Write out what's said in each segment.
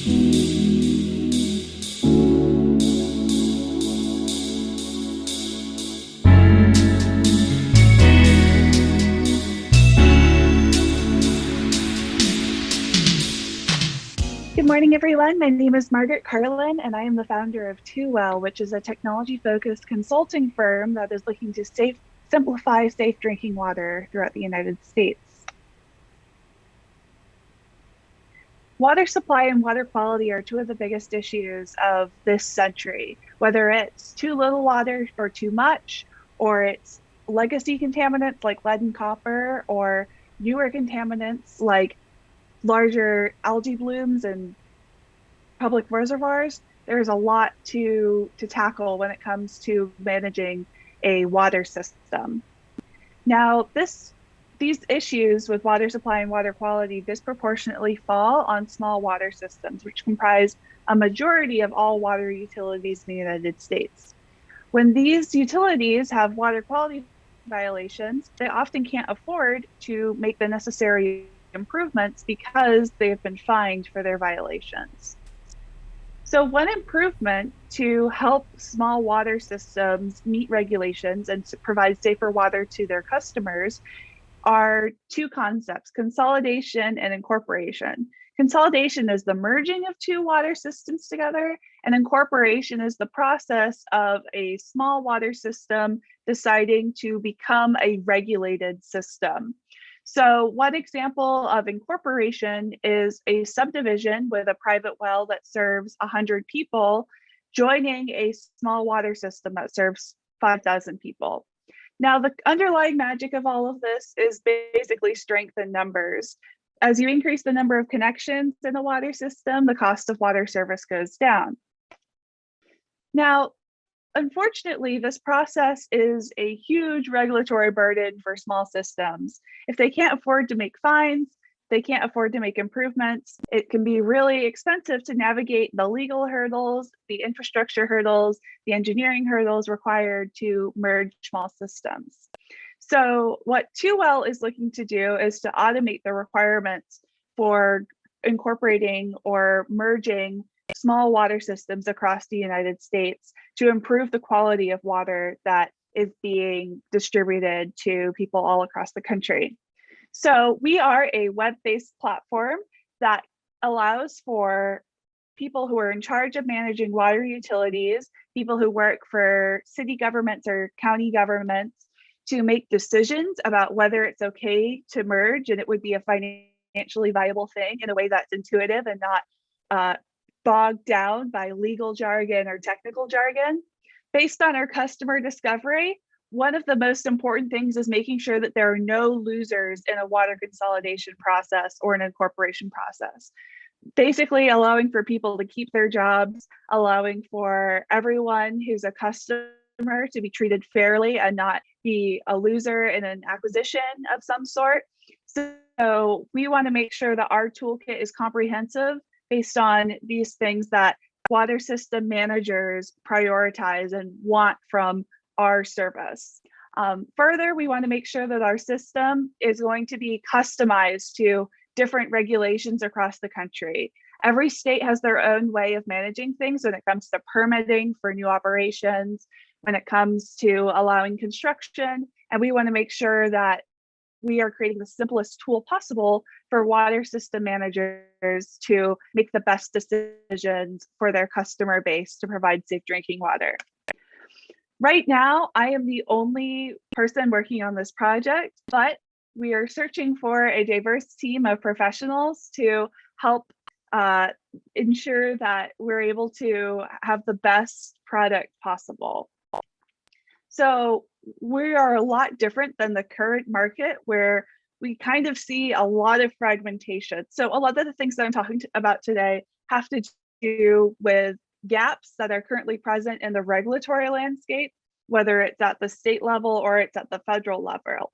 Good morning, everyone. My name is Margaret Carlin, and I am the founder of TooWell, which is a technology-focused consulting firm that is looking to simplify safe drinking water throughout the United States. Water supply and water quality are two of the biggest issues of this century, whether it's too little water or too much, or it's legacy contaminants like lead and copper, or newer contaminants like larger algae blooms and public reservoirs. There's a lot to tackle when it comes to managing a water system. Now, these issues with water supply and water quality disproportionately fall on small water systems, which comprise a majority of all water utilities in the United States. When these utilities have water quality violations, they often can't afford to make the necessary improvements because they have been fined for their violations. So one improvement to help small water systems meet regulations and to provide safer water to their customers are two concepts: consolidation and incorporation. Consolidation is the merging of two water systems together, and incorporation is the process of a small water system deciding to become a regulated system. So one example of incorporation is a subdivision with a private well that serves 100 people joining a small water system that serves 5,000 people. Now, the underlying magic of all of this is basically strength in numbers. As you increase the number of connections in a water system, the cost of water service goes down. Now, unfortunately, this process is a huge regulatory burden for small systems. If they can't afford to make fines, they can't afford to make improvements, it can be really expensive to navigate the legal hurdles, the infrastructure hurdles, the engineering hurdles required to merge small systems. So what TooWell is looking to do is to automate the requirements for incorporating or merging small water systems across the United States to improve the quality of water that is being distributed to people all across the country. So we are a web-based platform that allows for people who are in charge of managing water utilities, people who work for city governments or county governments, to make decisions about whether it's okay to merge and it would be a financially viable thing in a way that's intuitive and not bogged down by legal jargon or technical jargon. Based on our customer discovery, one of the most important things is making sure that there are no losers in a water consolidation process or an incorporation process. Basically allowing for people to keep their jobs, allowing for everyone who's a customer to be treated fairly and not be a loser in an acquisition of some sort. So we want to make sure that our toolkit is comprehensive based on these things that water system managers prioritize and want from our service. Further, we want to make sure that our system is going to be customized to different regulations across the country. Every state has their own way of managing things when it comes to permitting for new operations, when it comes to allowing construction, and we want to make sure that we are creating the simplest tool possible for water system managers to make the best decisions for their customer base to provide safe drinking water. Right now, I am the only person working on this project, but we are searching for a diverse team of professionals to help ensure that we're able to have the best product possible. So we are a lot different than the current market where we kind of see a lot of fragmentation. So a lot of the things that I'm talking about today have to do with gaps that are currently present in the regulatory landscape, whether it's at the state level or it's at the federal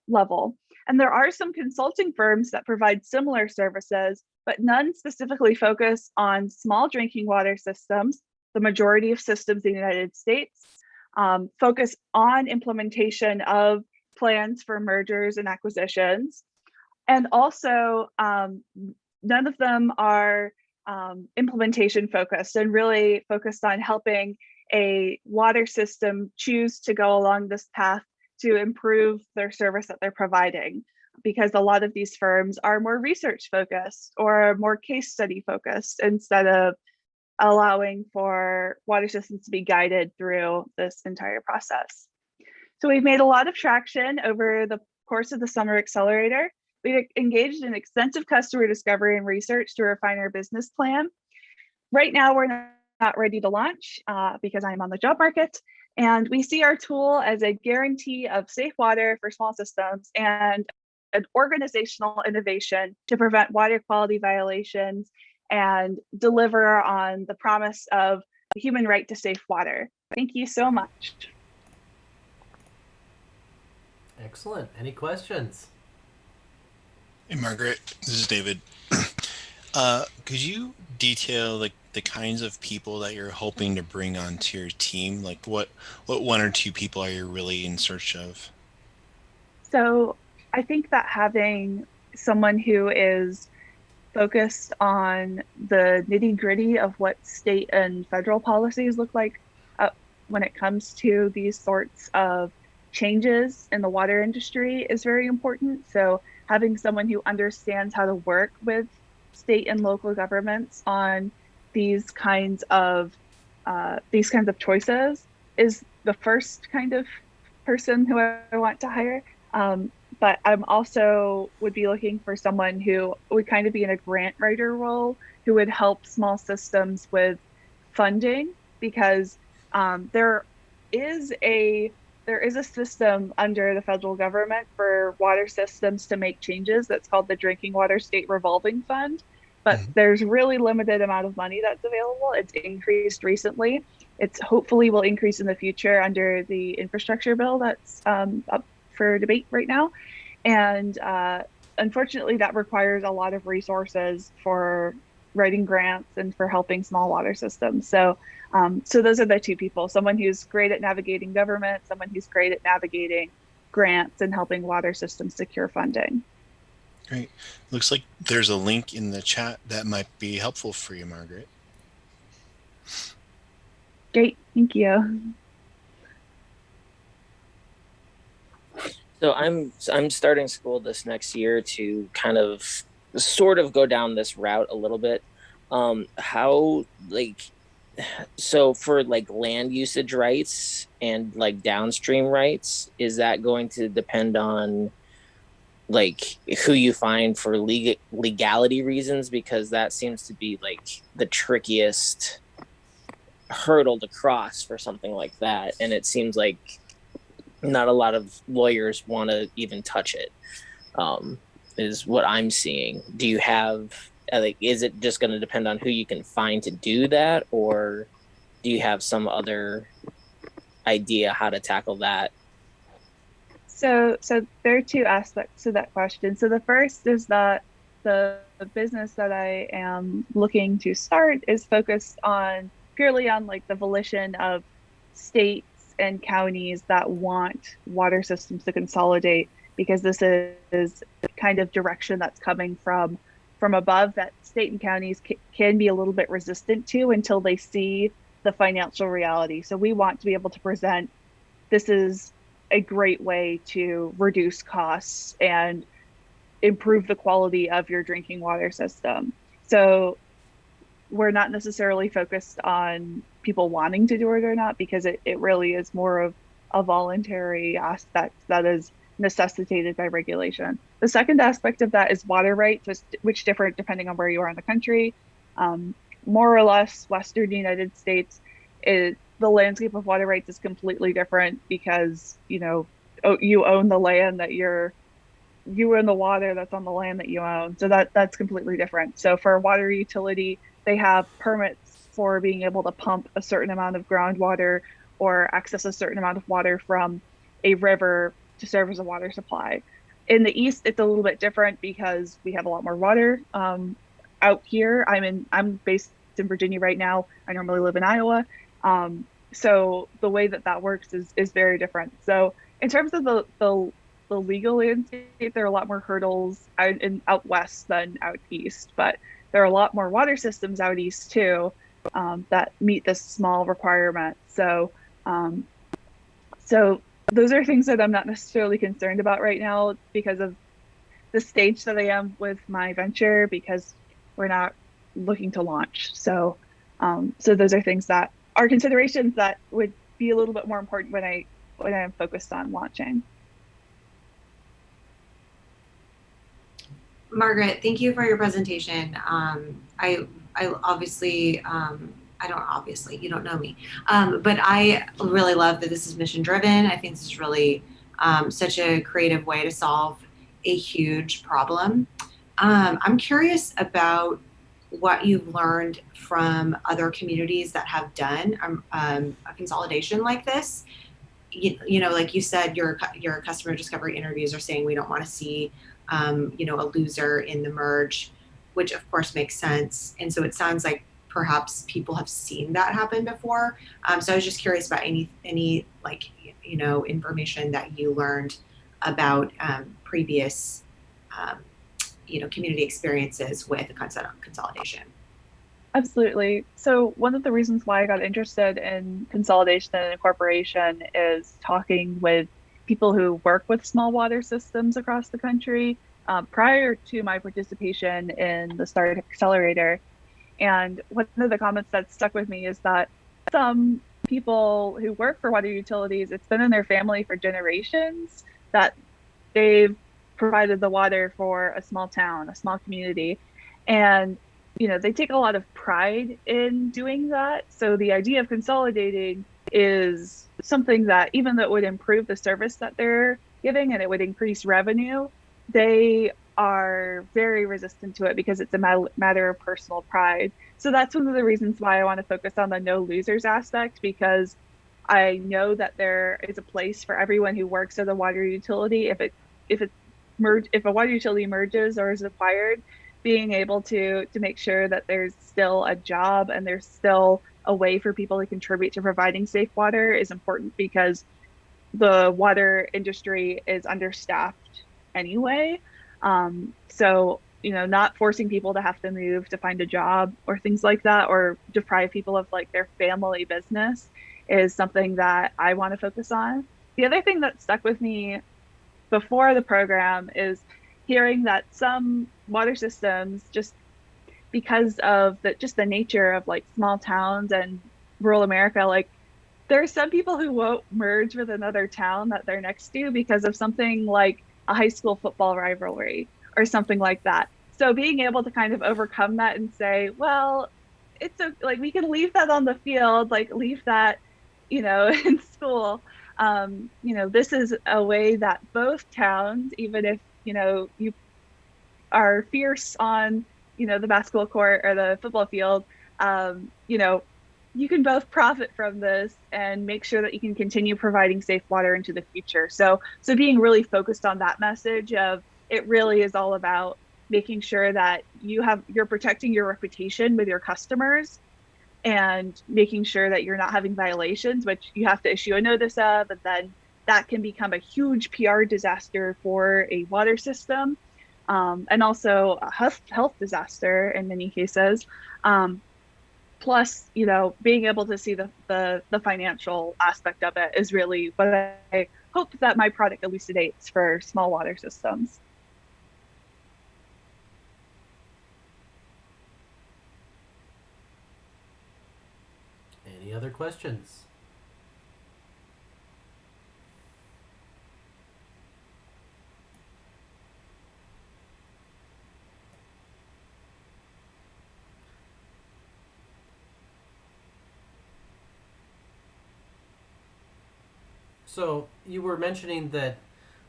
level. And there are some consulting firms that provide similar services, but none specifically focus on small drinking water systems, the majority of systems in the United States, focus on implementation of plans for mergers and acquisitions. And also, none of them are implementation focused and really focused on helping a water system choose to go along this path to improve their service that they're providing. Because a lot of these firms are more research focused or more case study focused instead of allowing for water systems to be guided through this entire process. So we've made a lot of traction over the course of the Summer Accelerator. We've engaged in extensive customer discovery and research to refine our business plan. Right now, we're not ready to launch because I'm on the job market. And we see our tool as a guarantee of safe water for small systems and an organizational innovation to prevent water quality violations and deliver on the promise of the human right to safe water. Thank you so much. Excellent. Any questions? Hey, Margaret, this is David. Could you detail like the kinds of people that you're hoping to bring onto your team? Like what one or two people are you really in search of? So I think that having someone who is focused on the nitty gritty of what state and federal policies look like when it comes to these sorts of changes in the water industry is very important. So having someone who understands how to work with state and local governments on these kinds of choices is the first kind of person who I want to hire. But I'm also would be looking for someone who would kind of be in a grant writer role who would help small systems with funding because there is a system under the federal government for water systems to make changes that's called the Drinking Water State Revolving Fund. But Mhm. there's really limited amount of money that's available. It's increased recently. It's hopefully will increase in the future under the infrastructure bill that's up for debate right now. And unfortunately, that requires a lot of resources for writing grants and for helping small water systems. So those are the two people, someone who's great at navigating government, someone who's great at navigating grants and helping water systems secure funding. Great. Looks like there's a link in the chat that might be helpful for you, Margaret. Great, thank you. So I'm starting school this next year to kind of sort of go down this route a little bit. How like so for like land usage rights and like downstream rights, is that going to depend on like who you find for legality reasons? Because that seems to be like the trickiest hurdle to cross for something like that. And it seems like not a lot of lawyers want to even touch it, is what I'm seeing. Do you have like, is it just going to depend on who you can find to do that, or do you have some other idea how to tackle that? So there are two aspects to that question. So the first is that the business that I am looking to start is focused on purely on like the volition of states and counties that want water systems to consolidate because this is kind of direction that's coming from above that state and counties can be a little bit resistant to until they see the financial reality. So we want to be able to present this is a great way to reduce costs and improve the quality of your drinking water system. So we're not necessarily focused on people wanting to do it or not, because it really is more of a voluntary aspect that is necessitated by regulation. The second aspect of that is water rights, which differ depending on where you are in the country. More or less, Western United States, the landscape of water rights is completely different because you own the land that you own the water that's on the land that you own. So that's completely different. So for a water utility, they have permits for being able to pump a certain amount of groundwater or access a certain amount of water from a river to serve as a water supply. In the East, it's a little bit different because we have a lot more water out here. I'm based in Virginia right now. I normally live in Iowa. So the way that works is very different. So in terms of the legal landscape, there are a lot more hurdles out west than out east, but there are a lot more water systems out east too, that meet this small requirement. Um, so those are things that I'm not necessarily concerned about right now because of the stage that I am with my venture, because we're not looking to launch. So those are things that are considerations that would be a little bit more important when I am focused on launching. Margaret, thank you for your presentation. I obviously, I don't obviously, you don't know me, but I really love that this is mission driven. I think this is really such a creative way to solve a huge problem. I'm curious about what you've learned from other communities that have done a consolidation like this. You know, like you said, your customer discovery interviews are saying we don't want to see you know, a loser in the merge, which of course makes sense. And so it sounds like perhaps people have seen that happen before. So I was just curious about any like, you know, information that you learned about previous, you know, community experiences with consolidation. Absolutely. So one of the reasons why I got interested in consolidation and incorporation is talking with people who work with small water systems across the country prior to my participation in the Startup Accelerator. And one of the comments that stuck with me is that some people who work for water utilities, it's been in their family for generations that they've provided the water for a small town, a small community. And you know, they take a lot of pride in doing that. So the idea of consolidating is something that, even though it would improve the service that they're giving and it would increase revenue, they are very resistant to it because it's a matter of personal pride. So that's one of the reasons why I want to focus on the no losers aspect, because I know that there is a place for everyone who works at a water utility. If a water utility merges or is acquired, being able to make sure that there's still a job and there's still a way for people to contribute to providing safe water is important, because the water industry is understaffed anyway. So, you know, not forcing people to have to move to find a job or things like that, or deprive people of like their family business, is something that I want to focus on. The other thing that stuck with me before the program is hearing that some water systems, just because of the nature of like small towns and rural America, like there are some people who won't merge with another town that they're next to because of something like a high school football rivalry or something like that. So being able to kind of overcome that and say, well, it's like we can leave that on the field, like leave that, you know, in school. You know, this is a way that both towns, even if, you know, you are fierce on, you know, the basketball court or the football field, you know, you can both profit from this and make sure that you can continue providing safe water into the future. So being really focused on that message of it really is all about making sure that you're protecting your reputation with your customers and making sure that you're not having violations, which you have to issue a notice of, and then that can become a huge PR disaster for a water system, and also a health disaster in many cases. Plus, you know, being able to see the financial aspect of it is really what I hope that my product elucidates for small water systems. Any other questions? So you were mentioning that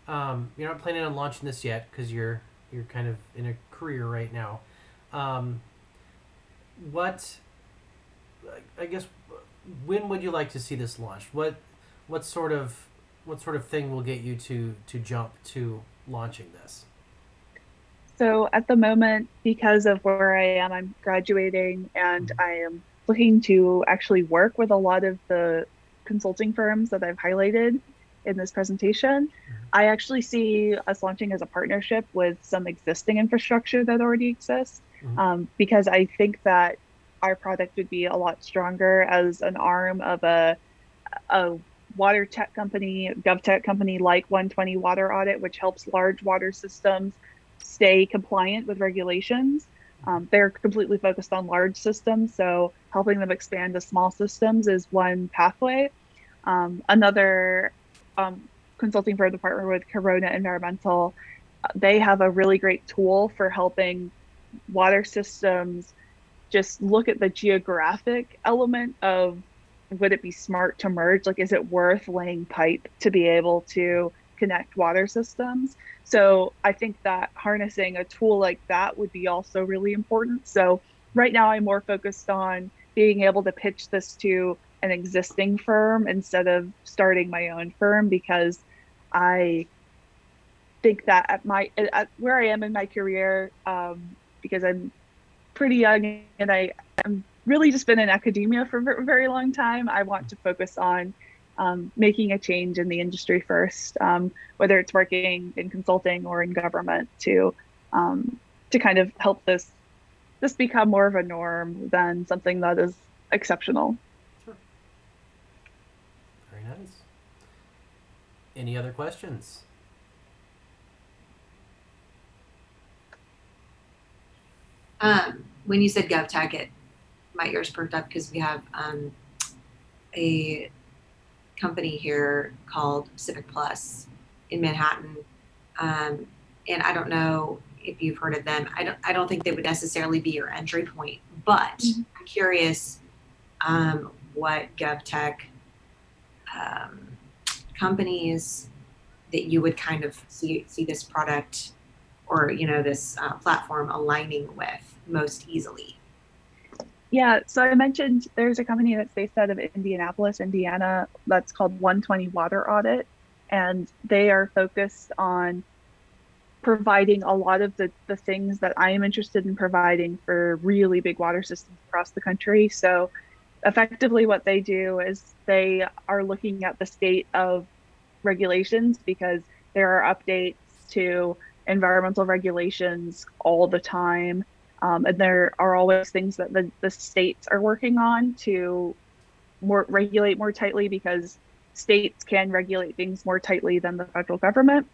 you're not planning on launching this yet because you're kind of in a career right now. What, I guess, when would you like to see this launched? What sort of thing will get you to jump to launching this? So at the moment, because of where I am, I'm graduating and I am looking to actually work with a lot of the consulting firms that I've highlighted in this presentation. I actually see us launching as a partnership with some existing infrastructure that already exists. because I think that our product would be a lot stronger as an arm of a water tech company, gov tech company like 120 Water Audit, which helps large water systems stay compliant with regulations. They're completely focused on large systems, so helping them expand to small systems is one pathway. Another consulting firm to partner with, Corona Environmental, they have a really great tool for helping water systems just look at the geographic element of, would it be smart to merge? Like, is it worth laying pipe to be able to connect water systems? So I think that harnessing a tool like that would be also really important. So right now I'm more focused on being able to pitch this to an existing firm instead of starting my own firm, because I think that at where I am in my career, because I'm pretty young and I'm really just been in academia for a very long time, I want to focus on making a change in the industry first, whether it's working in consulting or in government, to kind of help this become more of a norm than something that is exceptional. Sure. Very nice. Any other questions? When you said GovTech, my ears perked up because we have a company here called Civic Plus in Manhattan, and I don't know if you've heard of them. I don't think they would necessarily be your entry point, but I'm curious what GovTech companies that you would kind of see this product or this platform aligning with most easily. Yeah, so I mentioned there's a company that's based out of Indianapolis, Indiana, that's called 120 Water Audit, and they are focused on providing a lot of the things that I am interested in providing for really big water systems across the country. So effectively what they do is they are looking at the state of regulations, because there are updates to environmental regulations all the time. And there are always things that the states are working on to regulate more tightly, because states can regulate things more tightly than the federal government.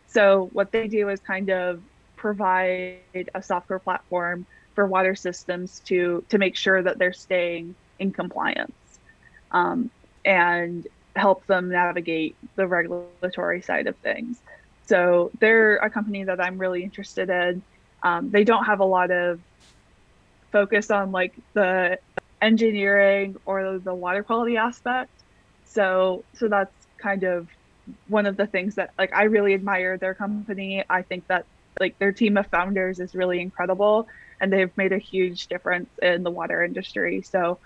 So what they do is kind of provide a software platform for water systems to make sure that they're staying in compliance, and help them navigate the regulatory side of things. So they're a company that I'm really interested in. They don't have a lot of focus on like the engineering or the water quality aspect. So that's kind of one of the things that, like, I really admire their company. I think that like their team of founders is really incredible, and they've made a huge difference in the water industry. So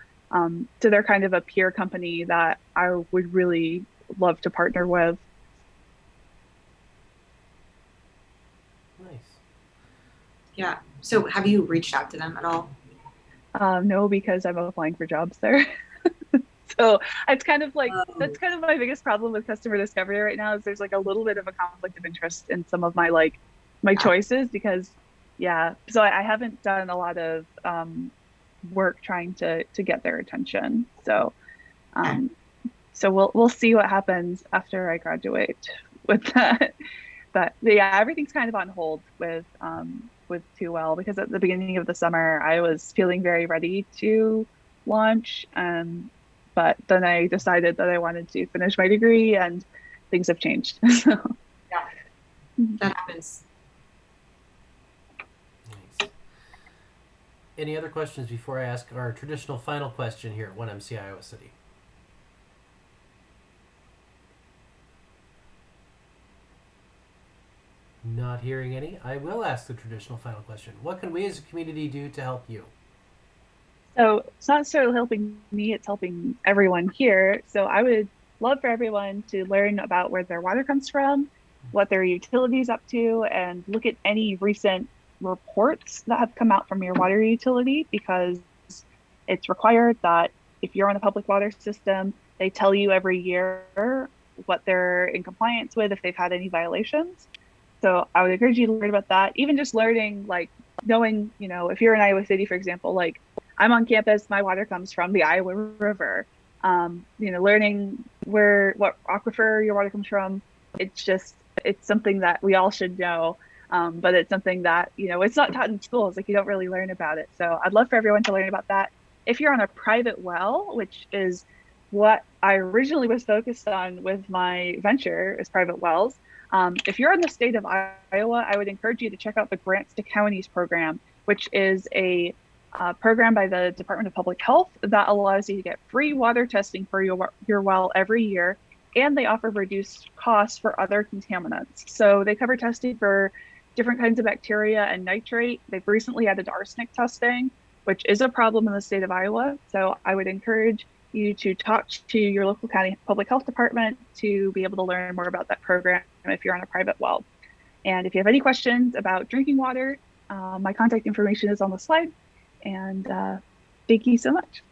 they're kind of a peer company that I would really love to partner with. Nice. Yeah. So have you reached out to them at all? No, because I'm applying for jobs there. So it's kind of like, that's kind of my biggest problem with customer discovery right now, is there's like a little bit of a conflict of interest in some of my my choices, because so I haven't done a lot of work trying to get their attention. So so we'll see what happens after I graduate with that. But yeah, everything's kind of on hold with TooWell, because at the beginning of the summer I was feeling very ready to launch, but then I decided that I wanted to finish my degree, and things have changed. So yeah, that happens. Nice. Any other questions before I ask our traditional final question here at 1MC Iowa City? Not hearing any. I will ask the traditional final question. What can we as a community do to help you? So it's not necessarily helping me, it's helping everyone here. So I would love for everyone to learn about where their water comes from, what their utility is up to, and look at any recent reports that have come out from your water utility, because it's required that if you're on a public water system, they tell you every year what they're in compliance with, if they've had any violations. So I would encourage you to learn about that. Even just learning like knowing, if you're in Iowa City, for example, like I'm on campus, my water comes from the Iowa River. Learning what aquifer your water comes from, it's something that we all should know. But it's something that, it's not taught in schools. Like you don't really learn about it. So I'd love for everyone to learn about that. If you're on a private well, which is what I originally was focused on with my venture is private wells. If you're in the state of Iowa, I would encourage you to check out the Grants to Counties program, which is a program by the Department of Public Health that allows you to get free water testing for your well every year. And they offer reduced costs for other contaminants. So they cover testing for different kinds of bacteria and nitrate. They've recently added arsenic testing, which is a problem in the state of Iowa. So I would encourage you to talk to your local county public health department to be able to learn more about that program if you're on a private well. And if you have any questions about drinking water, my contact information is on the slide. And thank you so much.